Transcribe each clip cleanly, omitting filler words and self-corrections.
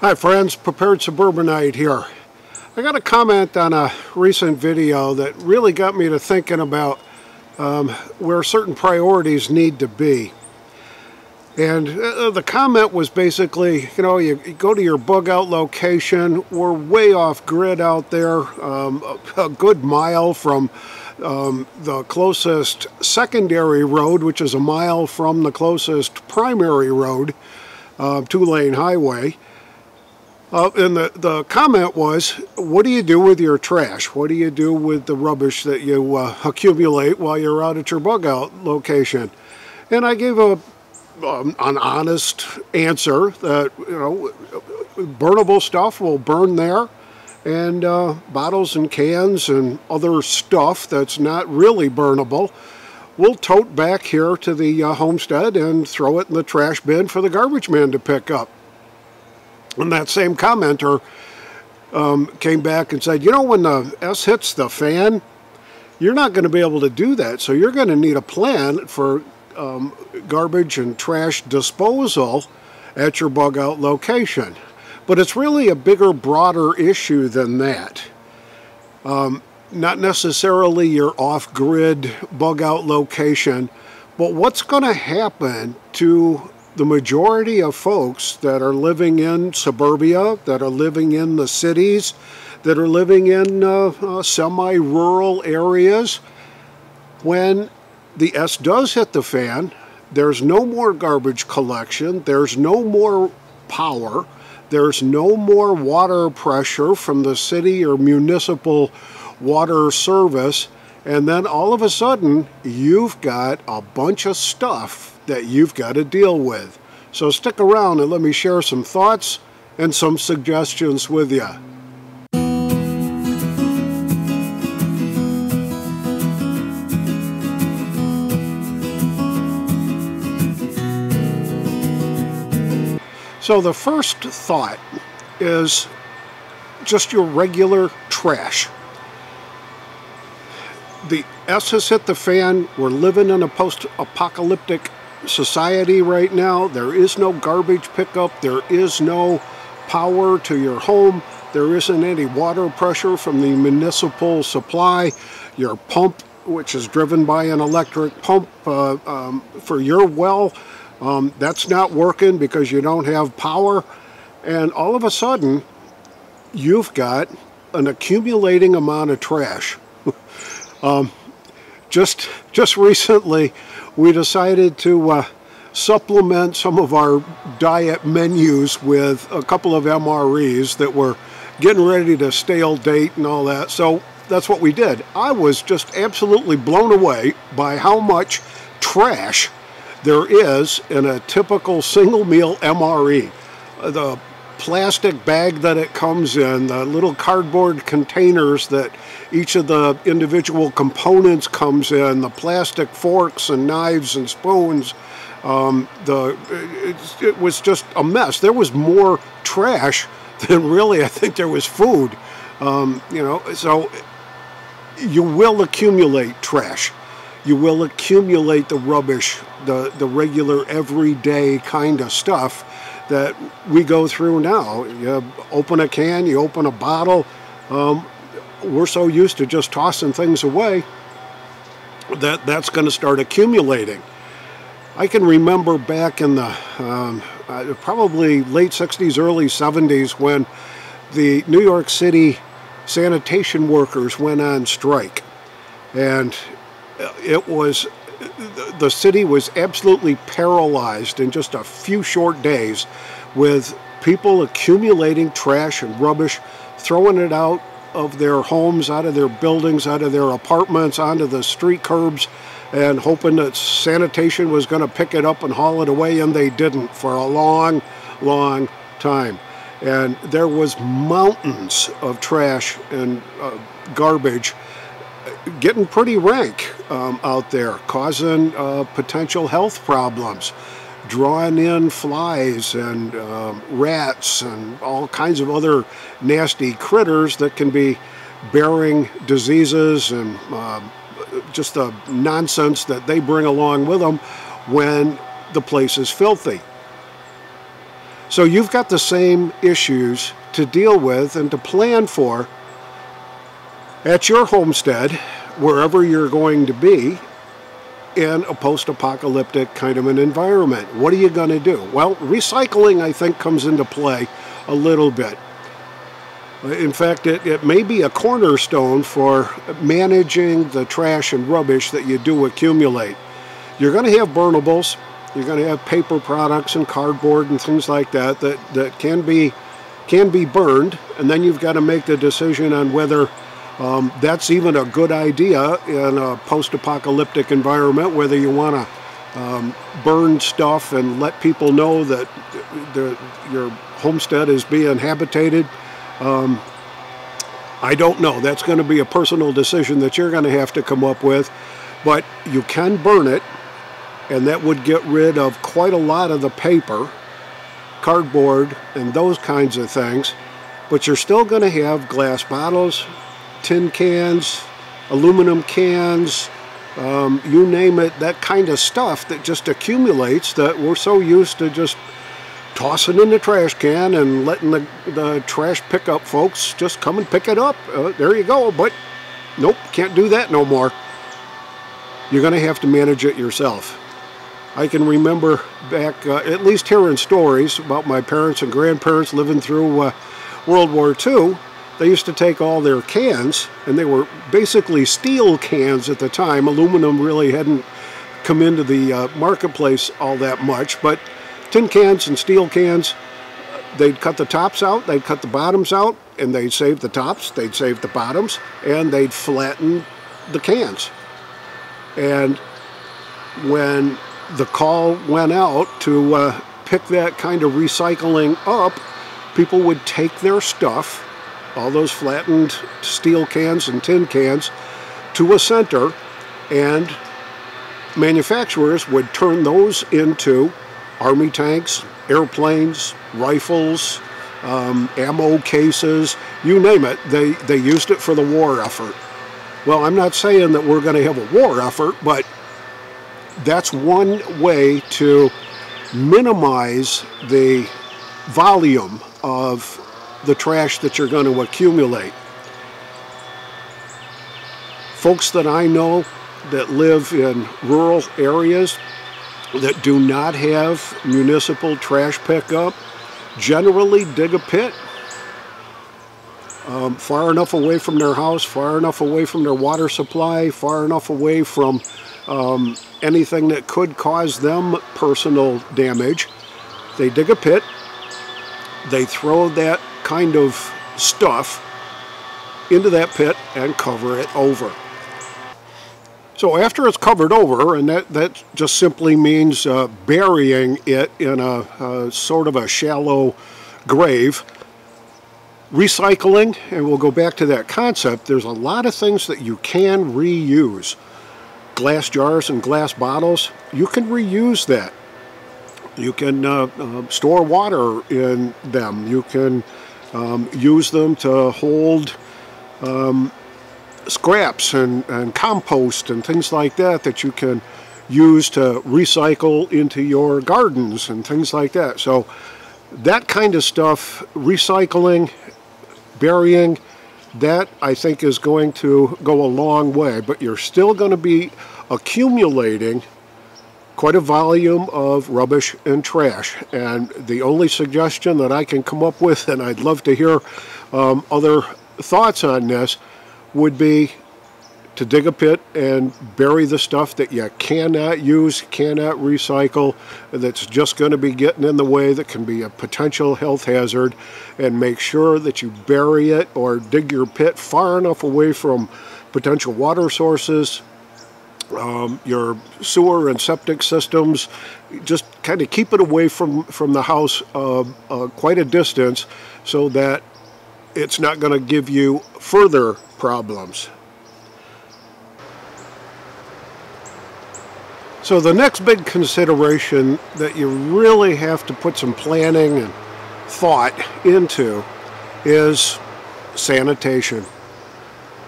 Hi friends, Prepared Suburbanite here. I got a comment on a recent video that really got me to thinking about where certain priorities need to be. And the comment was basically, you go to your bug out location, we're way off grid out there, a good mile from the closest secondary road, which is a mile from the closest primary road, two-lane highway. And the comment was, what do you do with your trash? What do you do with the rubbish that you accumulate while you're out at your bug out location? And I gave an honest answer that, burnable stuff will burn there, and bottles and cans and other stuff that's not really burnable we'll tote back here to the homestead and throw it in the trash bin for the garbage man to pick up. And that same commenter came back and said, when the S hits the fan, you're not going to be able to do that. So you're going to need a plan for garbage and trash disposal at your bug out location. But it's really a bigger, broader issue than that. Not necessarily your off-grid bug out location, but what's going to happen to the majority of folks that are living in suburbia, that are living in the cities, that are living in semi-rural areas? When the S does hit the fan, there's no more garbage collection, there's no more power, there's no more water pressure from the city or municipal water service, and then all of a sudden you've got a bunch of stuff that you've got to deal with. So stick around and let me share some thoughts and some suggestions with you. So the first thought is just your regular trash. The S has hit the fan. We're living in a post-apocalyptic society right now. There is no garbage pickup. There is no power to your home. There isn't any water pressure from the municipal supply. Your pump, which is driven by an electric pump for your well, that's not working because you don't have power. And all of a sudden, you've got an accumulating amount of trash. Just recently, we decided to supplement some of our diet menus with a couple of MREs that were getting ready to stale date and all that. So that's what we did. I was just absolutely blown away by how much trash there is in a typical single meal MRE. The plastic bag that it comes in, the little cardboard containers that each of the individual components comes in, the plastic forks and knives and spoons, it was just a mess. There was more trash than really I think there was food. So you will accumulate trash. You will accumulate the rubbish, the regular everyday kind of stuff that we go through now. You open a can, you open a bottle. We're so used to just tossing things away that's going to start accumulating. I can remember back in the probably late 60s, early 70s when the New York City sanitation workers went on strike. And the city was absolutely paralyzed in just a few short days with people accumulating trash and rubbish, throwing it out of their homes, out of their buildings, out of their apartments, onto the street curbs, and hoping that sanitation was going to pick it up and haul it away, and they didn't for a long, long time. And there was mountains of trash and garbage getting pretty rank out there, causing potential health problems, drawing in flies and rats and all kinds of other nasty critters that can be bearing diseases and just the nonsense that they bring along with them when the place is filthy. So you've got the same issues to deal with and to plan for at your homestead, wherever you're going to be in a post-apocalyptic kind of an environment. What are you going to do? Well, recycling, I think, comes into play a little bit. In fact, it may be a cornerstone for managing the trash and rubbish that you do accumulate. You're going to have burnables. You're going to have paper products and cardboard and things like that that can be burned, and then you've got to make the decision on whether that's even a good idea in a post-apocalyptic environment, whether you want to burn stuff and let people know that your homestead is being habitated. I don't know. That's going to be a personal decision that you're going to have to come up with, but you can burn it, and that would get rid of quite a lot of the paper, cardboard, and those kinds of things. But you're still going to have glass bottles, tin cans, aluminum cans, you name it, that kind of stuff that just accumulates, that we're so used to just tossing in the trash can and letting the trash pickup folks just come and pick it up. There you go. But nope, can't do that no more. You're going to have to manage it yourself. I can remember back, at least hearing stories about my parents and grandparents living through World War II. They used to take all their cans, and they were basically steel cans at the time. Aluminum really hadn't come into the marketplace all that much, but tin cans and steel cans, they'd cut the tops out, they'd cut the bottoms out, and they'd save the tops, they'd save the bottoms, and they'd flatten the cans. And when the call went out to pick that kind of recycling up, people would take their stuff, all those flattened steel cans and tin cans, to a center, and manufacturers would turn those into army tanks, airplanes, rifles, ammo cases, you name it. They used it for the war effort. Well, I'm not saying that we're going to have a war effort, but that's one way to minimize the volume of the trash that you're going to accumulate. Folks that I know that live in rural areas that do not have municipal trash pickup generally dig a pit far enough away from their house, far enough away from their water supply, far enough away from anything that could cause them personal damage. They dig a pit, they throw that kind of stuff into that pit and cover it over. So after it's covered over, and that just simply means burying it in a sort of a shallow grave, recycling, and we'll go back to that concept, there's a lot of things that you can reuse. Glass jars and glass bottles, you can reuse that. You can store water in them. You can use them to hold scraps and compost and things like that you can use to recycle into your gardens and things like that. So that kind of stuff, recycling, burying, that I think is going to go a long way, but you're still going to be accumulating quite a volume of rubbish and trash. And the only suggestion that I can come up with, and I'd love to hear other thoughts on this, would be to dig a pit and bury the stuff that you cannot use, cannot recycle, that's just going to be getting in the way, that can be a potential health hazard, and make sure that you bury it or dig your pit far enough away from potential water sources, your sewer and septic systems. Just kind of keep it away from the house quite a distance, so that it's not going to give you further problems. So the next big consideration that you really have to put some planning and thought into is sanitation.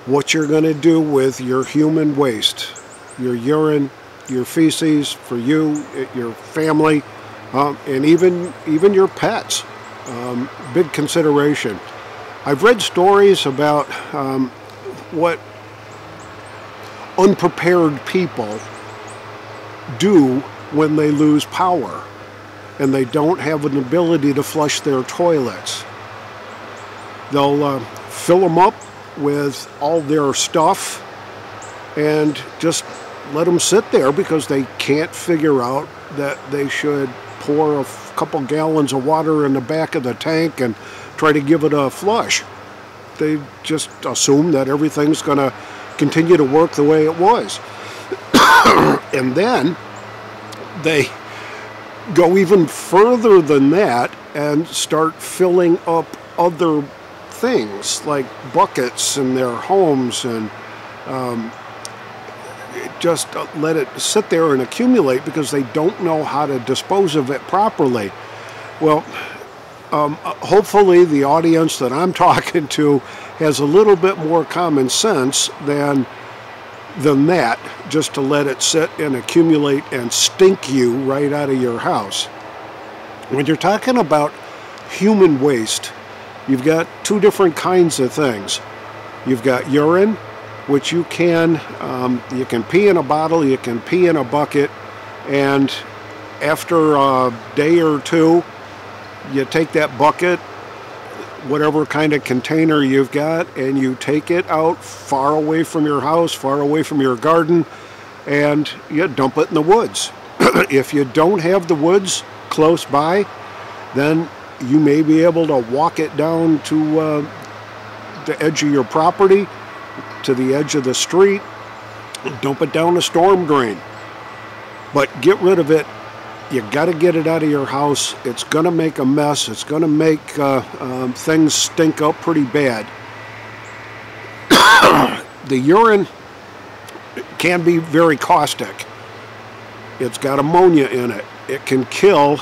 What you're going to do with your human waste, your urine, your feces, for you, your family, and even your pets. Big consideration. I've read stories about what unprepared people do when they lose power and they don't have an ability to flush their toilets. They'll fill them up with all their stuff and just let them sit there because they can't figure out that they should pour a couple gallons of water in the back of the tank and try to give it a flush. They just assume that everything's going to continue to work the way it was. And then they go even further than that and start filling up other things like buckets in their homes, and just let it sit there and accumulate because they don't know how to dispose of it properly. Well, hopefully the audience that I'm talking to has a little bit more common sense than that, just to let it sit and accumulate and stink you right out of your house. When you're talking about human waste, you've got two different kinds of things. You've got urine, which you can pee in a bottle, you can pee in a bucket, and after a day or two, you take that bucket, whatever kind of container you've got, and you take it out far away from your house, far away from your garden, and you dump it in the woods. If you don't have the woods close by, then you may be able to walk it down to the edge of your property, to the edge of the street, dump it down a storm drain. But get rid of it. You got to get it out of your house. It's going to make a mess. It's going to make things stink up pretty bad. The urine can be very caustic. It's got ammonia in it. It can kill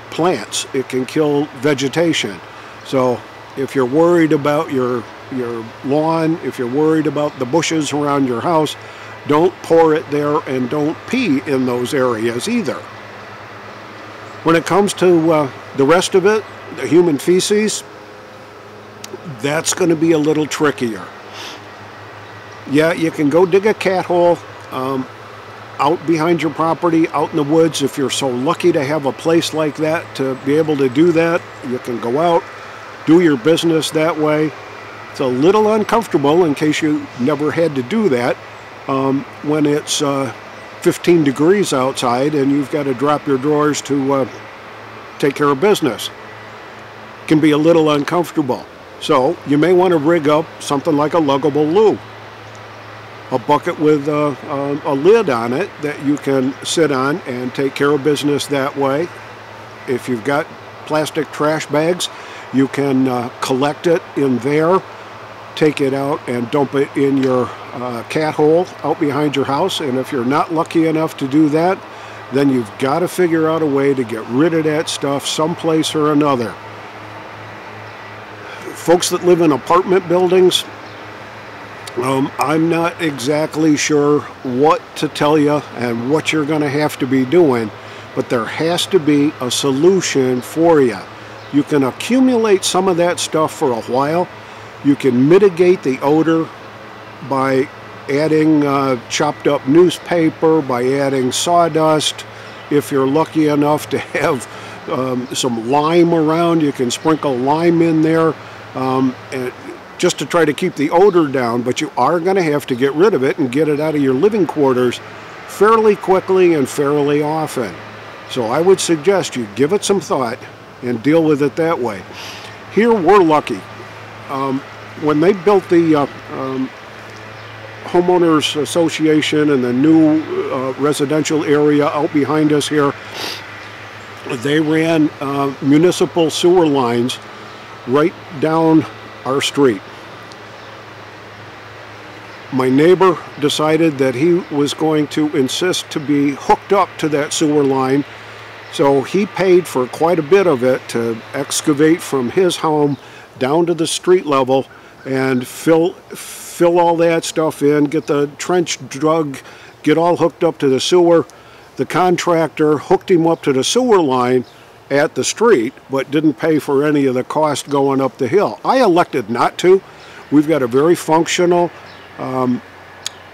plants. It can kill vegetation. So if you're worried about your lawn, if you're worried about the bushes around your house, don't pour it there, and don't pee in those areas either. When it comes to the rest of it, the human feces, that's going to be a little trickier. Yeah, you can go dig a cat hole out behind your property, out in the woods. If you're so lucky to have a place like that to be able to do that, you can go out, do your business that way. It's a little uncomfortable in case you never had to do that when it's 15 degrees outside and you've got to drop your drawers to take care of business. It can be a little uncomfortable. So you may want to rig up something like a luggable loo. A bucket with a lid on it that you can sit on and take care of business that way. If you've got plastic trash bags, you can collect it in there, take it out and dump it in your cat hole out behind your house. And if you're not lucky enough to do that, then you've got to figure out a way to get rid of that stuff someplace or another. Folks that live in apartment buildings, I'm not exactly sure what to tell you and what you're going to have to be doing, but there has to be a solution for you. You can accumulate some of that stuff for a while. You can mitigate the odor by adding chopped up newspaper, by adding sawdust. If you're lucky enough to have some lime around, you can sprinkle lime in there and just to try to keep the odor down, but you are going to have to get rid of it and get it out of your living quarters fairly quickly and fairly often. So I would suggest you give it some thought and deal with it that way. Here we're lucky. When they built the Homeowners Association and the new residential area out behind us here, they ran municipal sewer lines right down our street. My neighbor decided that he was going to insist to be hooked up to that sewer line, so he paid for quite a bit of it to excavate from his home down to the street level and fill all that stuff in, get the trench dug, get all hooked up to the sewer, the contractor hooked him up to the sewer line at the street, but didn't pay for any of the cost going up the hill. I elected not to. We've got a very functional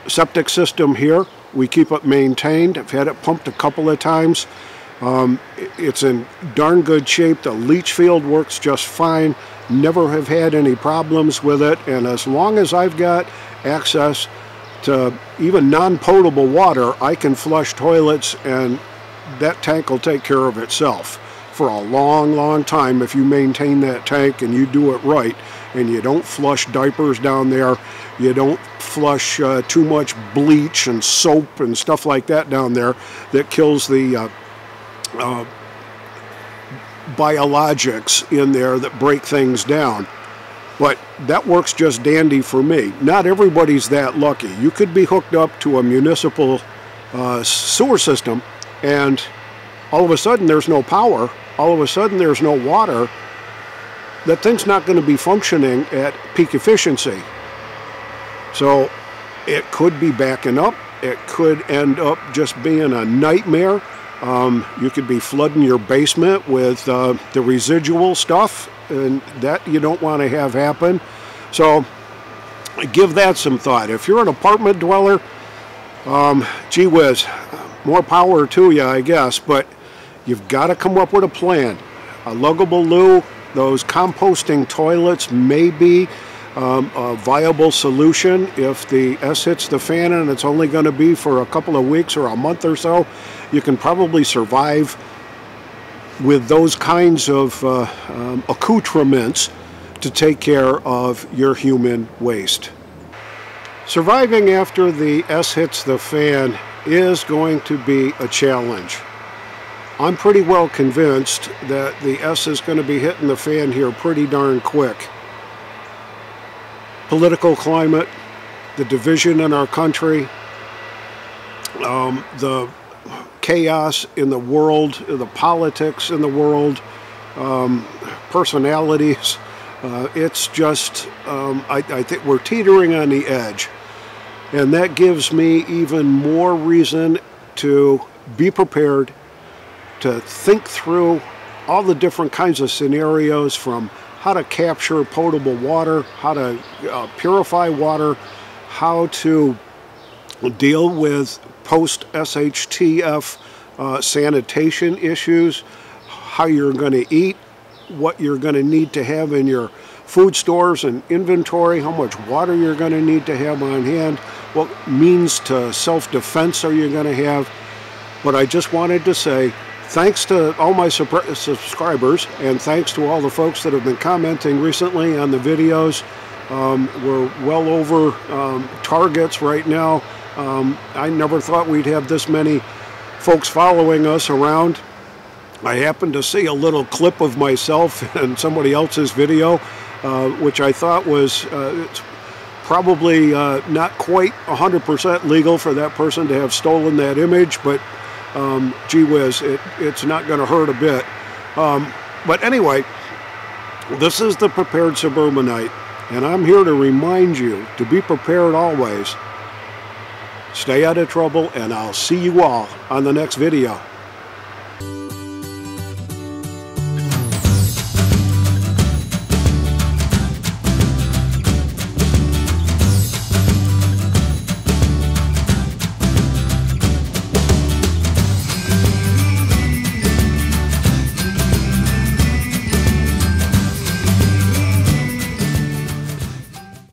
septic system here. We keep it maintained. I've had it pumped a couple of times. It's in darn good shape. The leach field works just fine. Never have had any problems with it, and as long as I've got access to even non-potable water, I can flush toilets and that tank will take care of itself for a long, long time if you maintain that tank and you do it right, and you don't flush diapers down there, you don't flush too much bleach and soap and stuff like that down there that kills the biologics in there that break things down. But that works just dandy for me. Not everybody's that lucky. You could be hooked up to a municipal sewer system and all of a sudden there's no power, all of a sudden there's no water. That thing's not going to be functioning at peak efficiency. So it could be backing up. It could end up just being a nightmare. You could be flooding your basement with the residual stuff, and that you don't want to have happen. So give that some thought. If you're an apartment dweller, gee whiz, more power to you, I guess, but you've got to come up with a plan. A luggable loo, those composting toilets may be a viable solution if the S hits the fan and it's only going to be for a couple of weeks or a month or so. You can probably survive with those kinds of accoutrements to take care of your human waste. Surviving after the S hits the fan is going to be a challenge. I'm pretty well convinced that the S is going to be hitting the fan here pretty darn quick. Political climate, the division in our country, the chaos in the world, the politics in the world, personalities. It's just, I think we're teetering on the edge. And that gives me even more reason to be prepared, to think through all the different kinds of scenarios, from how to capture potable water, how to purify water, how to deal with post-S-HTF sanitation issues, how you're going to eat, what you're going to need to have in your food stores and inventory, how much water you're going to need to have on hand, what means to self-defense are you going to have. But I just wanted to say thanks to all my subscribers, and thanks to all the folks that have been commenting recently on the videos. We're well over targets right now. I never thought we'd have this many folks following us around. I happened to see a little clip of myself in somebody else's video, which I thought was it's probably not quite 100% legal for that person to have stolen that image, but gee whiz, it's not going to hurt a bit. But anyway, this is the Prepared Suburbanite, and I'm here to remind you to be prepared always. Stay out of trouble, and I'll see you all on the next video.